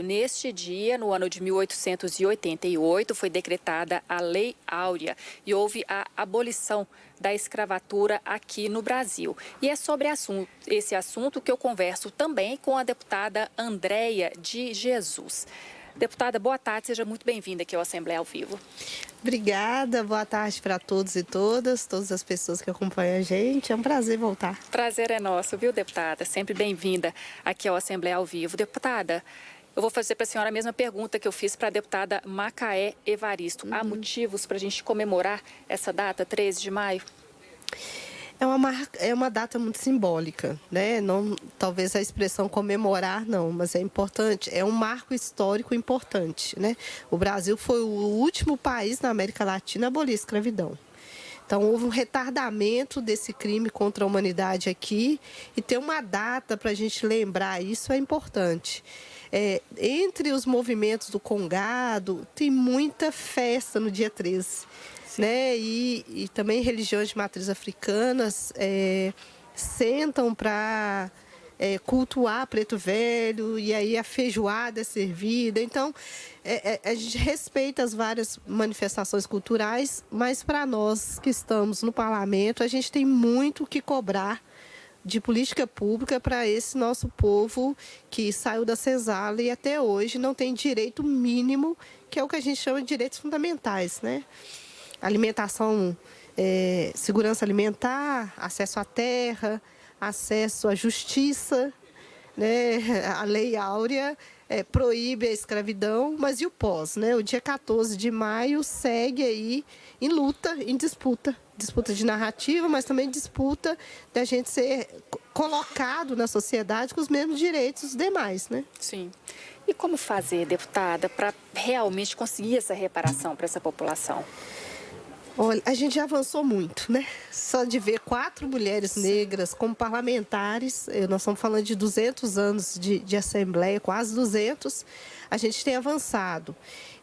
Neste dia, no ano de 1888, foi decretada a Lei Áurea e houve a abolição da escravatura aqui no Brasil. E é sobre esse assunto que eu converso também com a deputada Andréia de Jesus. Deputada, boa tarde, seja muito bem-vinda aqui ao Assembleia ao Vivo. Obrigada, boa tarde para todos e todas as pessoas que acompanham a gente. É um prazer voltar. Prazer é nosso, viu, deputada? Sempre bem-vinda aqui ao Assembleia ao Vivo. Deputada, eu vou fazer para a senhora a mesma pergunta que eu fiz para a deputada Macaé Evaristo. Há motivos para a gente comemorar essa data, 13 de maio? É uma data muito simbólica, né? Não, talvez a expressão comemorar não, mas é importante, é um marco histórico importante, né? O Brasil foi o último país na América Latina a abolir a escravidão. Então, houve um retardamento desse crime contra a humanidade aqui e ter uma data para a gente lembrar isso é importante. Entre os movimentos do Congado, tem muita festa no dia 13, né? E também religiões de matriz africanas sentam para cultuar Preto Velho, e aí a feijoada é servida. Então, a gente respeita as várias manifestações culturais, mas para nós que estamos no parlamento, a gente tem muito o que cobrar de política pública para esse nosso povo que saiu da senzala e até hoje não tem direito mínimo, que é o que a gente chama de direitos fundamentais, né? Alimentação, segurança alimentar, acesso à terra, acesso à justiça, né? A Lei Áurea proíbe a escravidão, mas e o pós, né? O dia 14 de maio segue aí em luta, em disputa de narrativa, mas também disputa da gente ser colocado na sociedade com os mesmos direitos dos demais, né? Sim. E como fazer, deputada, para realmente conseguir essa reparação para essa população? Olha, a gente já avançou muito, né? Só de ver 4 mulheres negras como parlamentares, nós estamos falando de 200 anos de Assembleia, quase 200, a gente tem avançado.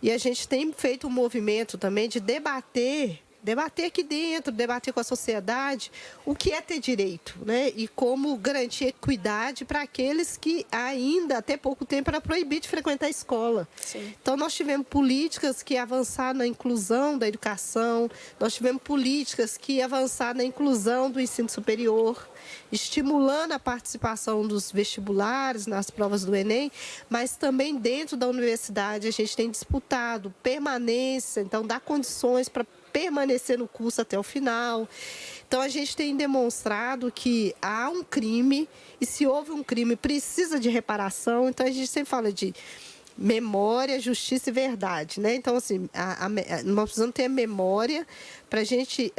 E a gente tem feito um movimento também de debater aqui dentro, debater com a sociedade o que é ter direito, né? E como garantir equidade para aqueles que ainda, até pouco tempo, era proibido de frequentar a escola. Sim. Então, nós tivemos políticas que avançaram na inclusão da educação, nós tivemos políticas que avançaram na inclusão do ensino superior, estimulando a participação dos vestibulares nas provas do Enem, mas também dentro da universidade a gente tem disputado permanência, então dá condições para permanecer no curso até o final. Então, a gente tem demonstrado que há um crime, e se houve um crime, precisa de reparação. Então, a gente sempre fala de memória, justiça e verdade, né? Então, assim, nós precisamos ter memória para a gente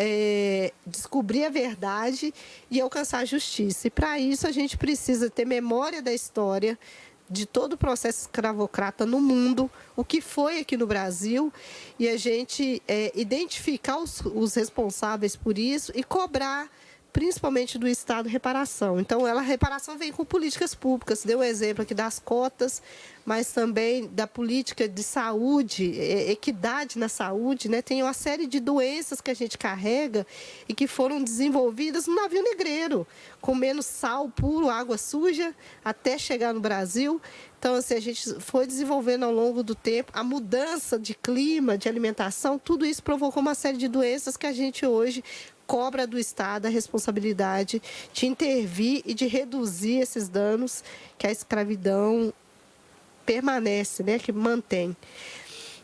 descobrir a verdade e alcançar a justiça. E, para isso, a gente precisa ter memória da história, de todo o processo escravocrata no mundo, o que foi aqui no Brasil, e a gente identificar os responsáveis por isso e cobrar, principalmente do Estado, reparação. Então, a reparação vem com políticas públicas. Deu o exemplo aqui das cotas, mas também da política de saúde, equidade na saúde, né? Tem uma série de doenças que a gente carrega e que foram desenvolvidas no navio negreiro, com menos sal puro, água suja, até chegar no Brasil. Então, assim, a gente foi desenvolvendo ao longo do tempo a mudança de clima, de alimentação, tudo isso provocou uma série de doenças que a gente hoje cobra do Estado a responsabilidade de intervir e de reduzir esses danos que a escravidão permanece, né, que mantém.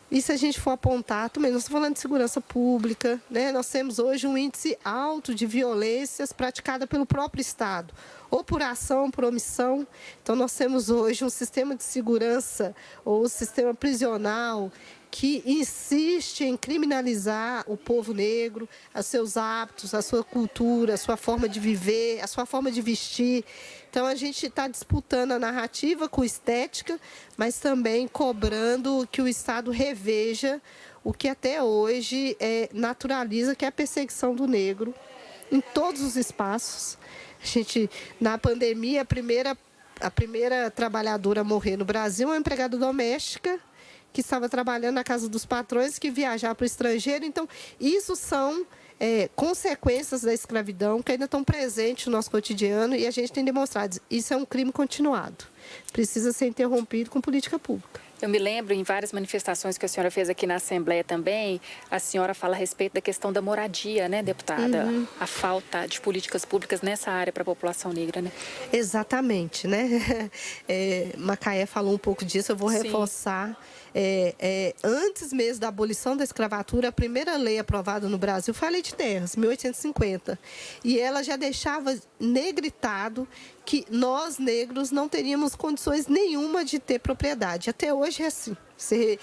E se a gente for apontar, também nós estamos falando de segurança pública, né? Nós temos hoje um índice alto de violências praticadas pelo próprio Estado, ou por ação, ou por omissão. Então, nós temos hoje um sistema de segurança, ou sistema prisional, que insiste em criminalizar o povo negro, os seus hábitos, a sua cultura, a sua forma de viver, a sua forma de vestir. Então, a gente está disputando a narrativa com estética, mas também cobrando que o Estado reveja o que até hoje naturaliza, que é a perseguição do negro em todos os espaços. Na pandemia, a primeira trabalhadora a morrer no Brasil é uma empregada doméstica, que estava trabalhando na casa dos patrões, que viajar para o estrangeiro. Então, isso são consequências da escravidão que ainda estão presentes no nosso cotidiano, e a gente tem demonstrado isso é um crime continuado. precisa ser interrompido com política pública. Eu me lembro, em várias manifestações que a senhora fez aqui na Assembleia também, a senhora fala a respeito da questão da moradia, né, deputada? A falta de políticas públicas nessa área para a população negra, né? Exatamente, né? Macaé falou um pouco disso, eu vou reforçar. Antes mesmo da abolição da escravatura, a primeira lei aprovada no Brasil foi a Lei de Terras, 1850. E ela já deixava negritado que nós, negros, não teríamos condições nenhuma de ter propriedade. Até hoje é assim. Você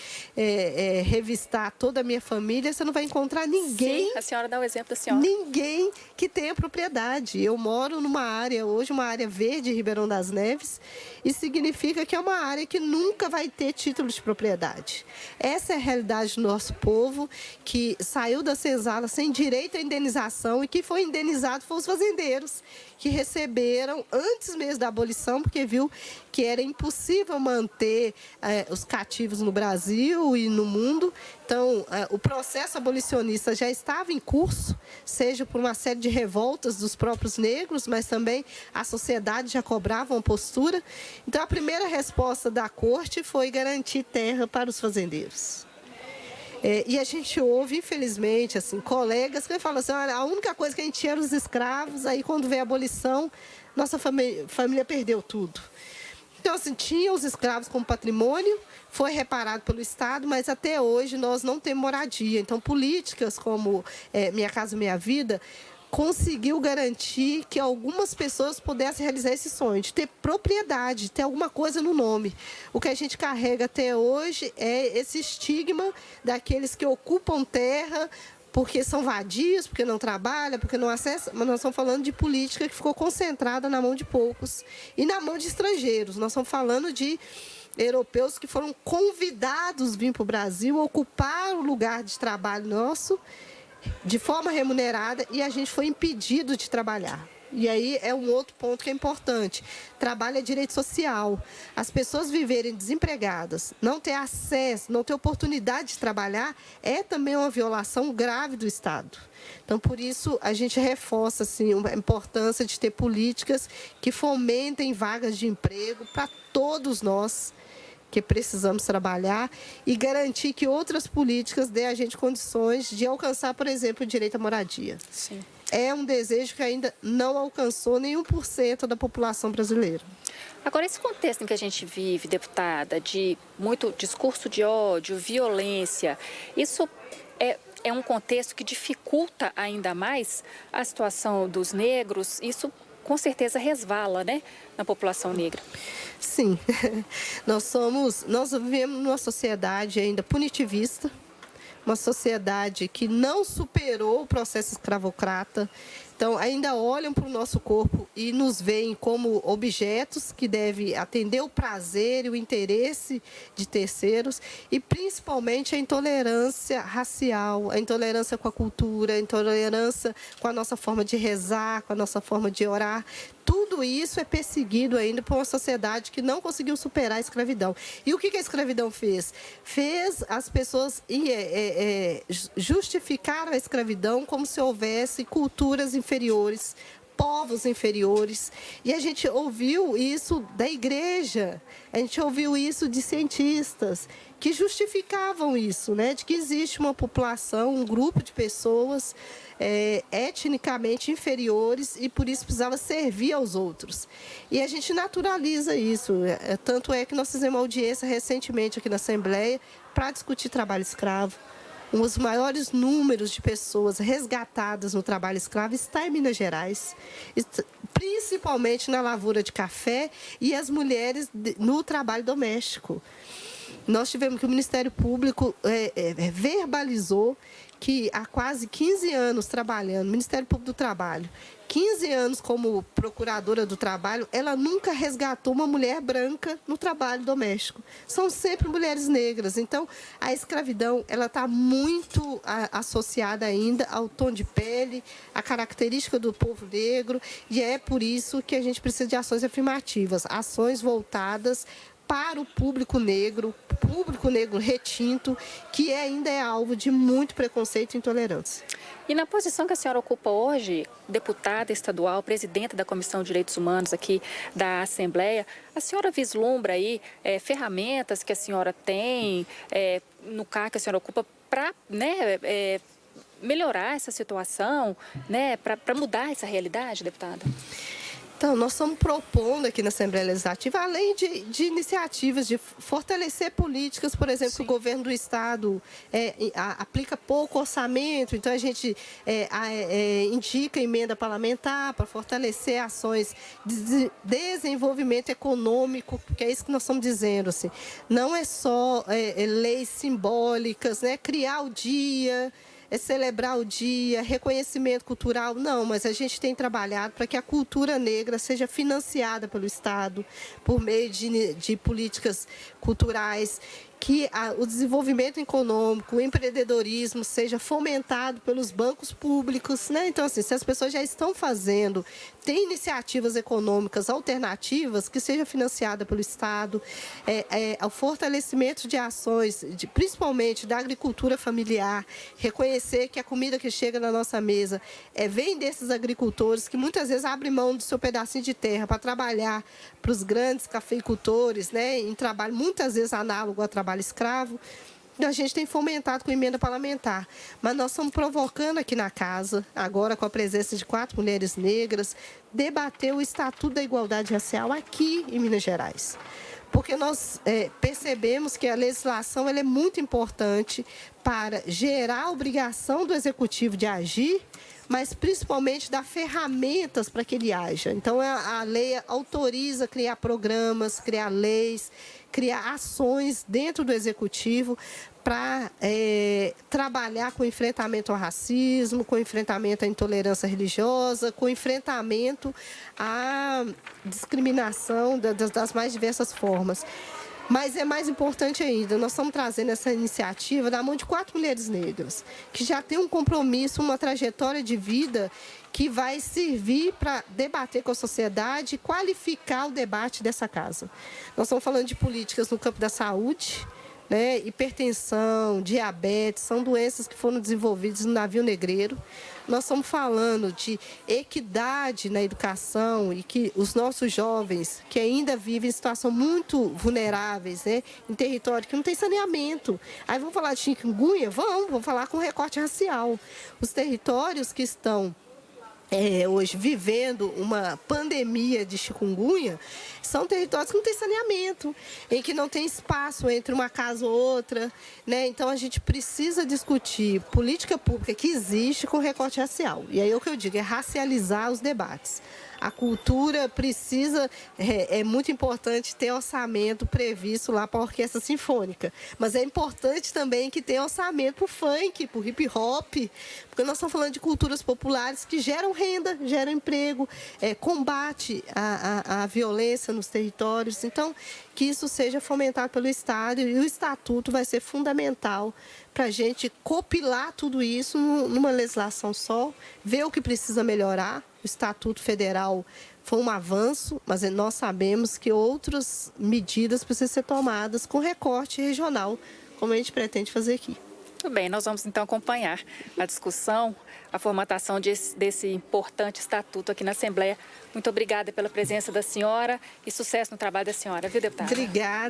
revistar toda a minha família, você não vai encontrar ninguém... Sim, a senhora dá o exemplo da senhora. Ninguém que tenha propriedade. Eu moro numa área, hoje, uma área verde, Ribeirão das Neves, e significa que é uma área que nunca vai ter título de propriedade. Essa é a realidade do nosso povo, que saiu da senzala sem direito à indenização e que foi indenizado foram os fazendeiros, que receberam antes mesmo da abolição, porque viu que era impossível manter os cativos no Brasil e no mundo. Então, o processo abolicionista já estava em curso, seja por uma série de revoltas dos próprios negros, mas também a sociedade já cobrava uma postura. Então, a primeira resposta da corte foi garantir terra para os fazendeiros. E a gente ouve, infelizmente, assim, colegas que falam assim, olha, a única coisa que a gente tinha era os escravos, aí quando veio a abolição, nossa família perdeu tudo. Então, assim, tinha os escravos como patrimônio, foi reparado pelo Estado, mas até hoje nós não temos moradia. Então, políticas como Minha Casa Minha Vida conseguiu garantir que algumas pessoas pudessem realizar esse sonho, de ter propriedade, de ter alguma coisa no nome. O que a gente carrega até hoje é esse estigma daqueles que ocupam terra porque são vadios, porque não trabalham, porque não acessam, mas nós estamos falando de política que ficou concentrada na mão de poucos e na mão de estrangeiros. Nós estamos falando de europeus que foram convidados a vir para o Brasil, ocupar o lugar de trabalho nosso de forma remunerada e a gente foi impedido de trabalhar. E aí é um outro ponto que é importante. Trabalho é direito social. As pessoas viverem desempregadas, não ter acesso, não ter oportunidade de trabalhar, é também uma violação grave do Estado. Então, por isso, a gente reforça assim, a importância de ter políticas que fomentem vagas de emprego para todos nós que precisamos trabalhar e garantir que outras políticas dêem a gente condições de alcançar, por exemplo, o direito à moradia. Sim. É um desejo que ainda não alcançou nem 1% da população brasileira. Agora, esse contexto em que a gente vive, deputada, de muito discurso de ódio, violência, isso é um contexto que dificulta ainda mais a situação dos negros? Isso, com certeza, resvala, né, na população negra. Sim. Nós vivemos numa sociedade ainda punitivista, uma sociedade que não superou o processo escravocrata. Então, ainda olham para o nosso corpo e nos veem como objetos que devem atender o prazer e o interesse de terceiros e, principalmente, a intolerância racial, a intolerância com a cultura, a intolerância com a nossa forma de rezar, com a nossa forma de orar. Tudo isso é perseguido ainda por uma sociedade que não conseguiu superar a escravidão. E o que a escravidão fez? Fez as pessoas justificar a escravidão como se houvesse culturas inferiores, povos inferiores. E a gente ouviu isso da igreja, a gente ouviu isso de cientistas que justificavam isso, né? De que existe uma população, um grupo de pessoas etnicamente inferiores e por isso precisava servir aos outros. E a gente naturaliza isso. Tanto é que nós fizemos uma audiência recentemente aqui na Assembleia para discutir trabalho escravo. Um dos maiores números de pessoas resgatadas no trabalho escravo está em Minas Gerais, principalmente na lavoura de café e as mulheres no trabalho doméstico. Nós tivemos que o Ministério Público verbalizou que há quase 15 anos trabalhando, Ministério Público do Trabalho, 15 anos como procuradora do trabalho, ela nunca resgatou uma mulher branca no trabalho doméstico. São sempre mulheres negras. Então, a escravidão ela está muito associada ainda ao tom de pele, à característica do povo negro, e é por isso que a gente precisa de ações afirmativas, ações voltadas para o público negro retinto, que ainda é alvo de muito preconceito e intolerância. E na posição que a senhora ocupa hoje, deputada estadual, presidenta da Comissão de Direitos Humanos aqui da Assembleia, a senhora vislumbra aí ferramentas que a senhora tem no cargo que a senhora ocupa para melhorar essa situação, para mudar essa realidade, deputada? Então, nós estamos propondo aqui na Assembleia Legislativa, além de iniciativas de fortalecer políticas, por exemplo, que o governo do Estado aplica pouco orçamento, então a gente indica emenda parlamentar para fortalecer ações de desenvolvimento econômico, que é isso que nós estamos dizendo. Assim. Não é só leis simbólicas, criar o dia... celebrar o dia, reconhecimento cultural, não, mas a gente tem trabalhado para que a cultura negra seja financiada pelo Estado por meio de políticas culturais, que o desenvolvimento econômico, o empreendedorismo seja fomentado pelos bancos públicos, Então, assim, se as pessoas já estão fazendo, tem iniciativas econômicas alternativas que seja financiada pelo Estado, o fortalecimento de ações, principalmente da agricultura familiar, reconhecer que a comida que chega na nossa mesa vem desses agricultores que muitas vezes abrem mão do seu pedacinho de terra para trabalhar para os grandes cafeicultores, em trabalho muitas vezes análogo ao trabalho escravo. A gente tem fomentado com emenda parlamentar, mas nós estamos provocando aqui na casa, agora com a presença de 4 mulheres negras, debater o Estatuto da Igualdade Racial aqui em Minas Gerais. Porque nós percebemos que a legislação ela é muito importante para gerar a obrigação do Executivo de agir, mas principalmente dar ferramentas para que ele haja. Então, a lei autoriza criar programas, criar leis, criar ações dentro do Executivo para trabalhar com o enfrentamento ao racismo, com o enfrentamento à intolerância religiosa, com o enfrentamento à discriminação das mais diversas formas. Mas é mais importante ainda, nós estamos trazendo essa iniciativa da mão de 4 mulheres negras, que já têm um compromisso, uma trajetória de vida que vai servir para debater com a sociedade e qualificar o debate dessa casa. Nós estamos falando de políticas no campo da saúde, hipertensão, diabetes, são doenças que foram desenvolvidas no navio negreiro. Nós estamos falando de equidade na educação e que os nossos jovens que ainda vivem em situação muito vulneráveis, em território que não tem saneamento. Aí vamos falar de chikungunya? Vamos falar com recorte racial. Os territórios que estão hoje vivendo uma pandemia de chikungunya, são territórios que não têm saneamento, em que não tem espaço entre uma casa ou outra, Então, a gente precisa discutir política pública que existe com recorte racial. E aí o que eu digo é racializar os debates. A cultura precisa, é muito importante ter orçamento previsto lá para a orquestra sinfônica, mas é importante também que tenha orçamento para o funk, para o hip hop, porque nós estamos falando de culturas populares que geram renda, geram emprego, combate a violência nos territórios. Então, que isso seja fomentado pelo Estado e o Estatuto vai ser fundamental para a gente compilar tudo isso numa legislação só, ver o que precisa melhorar. O Estatuto Federal foi um avanço, mas nós sabemos que outras medidas precisam ser tomadas com recorte regional, como a gente pretende fazer aqui. Muito bem, nós vamos então acompanhar a discussão, a formatação desse importante estatuto aqui na Assembleia. Muito obrigada pela presença da senhora e sucesso no trabalho da senhora, viu, deputada?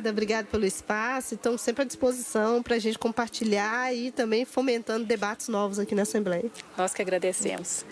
Obrigada pelo espaço. Estamos sempre à disposição para a gente compartilhar e também fomentando debates novos aqui na Assembleia. Nós que agradecemos.